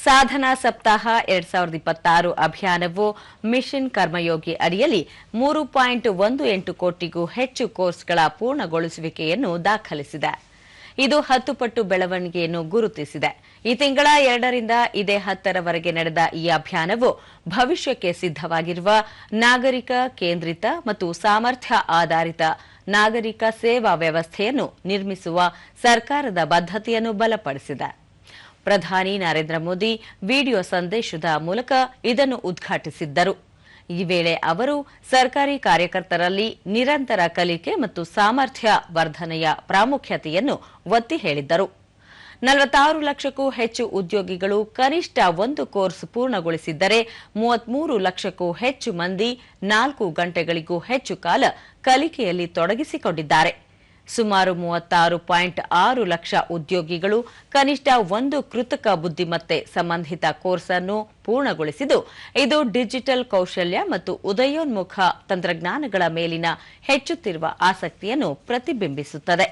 ಸಾಧನಾ ಸಪ್ತಾಹ 2026 ಅಭಿಯಾನವು ಮಿಷನ್ ಕರ್ಮಯೋಗಿ ಅಡಿಯಲ್ಲಿ 3.18 ಕೋಟಿಗೂ ಹೆಚ್ಚು ಕೋರ್ಸ್ಗಳ ಪೂರ್ಣಗೊಳಿಸುವಿಕೆಯನ್ನು ದಾಖಲಿಸಿದೆ. ಇದು 10 ಪಟ್ಟು ಬೆಳವಣಿಗೆಯನ್ನು ಗುರುತಿಸಿದೆ. ಈ ತಿಂಗಳ 2ರಿಂದ ಇದೇ 10ರವರೆಗೆ ನಡೆದ ಈ ಅಭಿಯಾನವು ಭವಿಷ್ಯಕ್ಕೆ ಸಿದ್ಧವಾಗಿರುವ ನಾಗರಿಕ ಕೇಂದ್ರಿತ ಮತ್ತು ಸಾಮರ್ಥ್ಯ ಆಧಾರಿತ ನಾಗರಿಕ ಸೇವಾ ವ್ಯವಸ್ಥೆಯನ್ನು ನಿರ್ಮಿಸುವ ಸರ್ಕಾರದ ಬದ್ಧತೆಯನ್ನು ಬಲಪಡಿಸಿದೆ. ಪ್ರಧಾನಿ ನರೇಂದ್ರ ಮೋದಿ ವಿಡಿಯೋ ಸಂದೇಶದ ಮೂಲಕ ಇದನ್ನು ಉದ್ಘಾಟಿಸಿದ್ದರು. ಈ ವೇಳೆ ಅವರು ಸರ್ಕಾರಿ ಕಾರ್ಯಕರ್ತರಲ್ಲಿ ನಿರಂತರ ಕಲಿಕೆ ಮತ್ತು ಸಾಮರ್ಥ್ಯ ವರ್ಧನೆಯ ಪ್ರಾಮುಖ್ಯತೆಯನ್ನು ಒತ್ತಿ ಹೇಳಿದ್ದರು. 46 ಲಕ್ಷಕ್ಕೂ ಹೆಚ್ಚು ಉದ್ಯೋಗಿಗಳು ಕನಿಷ್ಠ ಒಂದು ಕೋರ್ಸ್ ಪೂರ್ಣಗೊಳಿಸಿದ್ದರೆ 33 ಲಕ್ಷಕ್ಕೂ ಹೆಚ್ಚು ಮಂದಿ 4 ಗಂಟೆಗಳಿಗೂ ಹೆಚ್ಚು ಕಾಲ ಕಲಿಕೆಯಲ್ಲಿ ತೊಡಗಿಸಿಕೊಂಡಿದ್ದಾರೆ. ಸುಮಾರು 36.6 ಲಕ್ಷ ಉದ್ಯೋಗಿಗಳು ಕನಿಷ್ಠ ಒಂದು ಕೃತಕ ಬುದ್ಧಿಮತ್ತೆ ಸಂಬಂಧಿತ ಕೋರ್ಸ್ ಅನ್ನು ಪೂರ್ಣಗೊಳಿಸಿದ್ದು, ಇದು ಡಿಜಿಟಲ್ ಕೌಶಲ್ಯ ಮತ್ತು ಉದಯೋನ್ಮುಖ ತಂತ್ರಜ್ಞಾನಗಳ ಮೇಲಿನ ಹೆಚ್ಚುತ್ತಿರುವ ಆಸಕ್ತಿಯನ್ನು ಪ್ರತಿಬಿಂಬಿಸುತ್ತದೆ.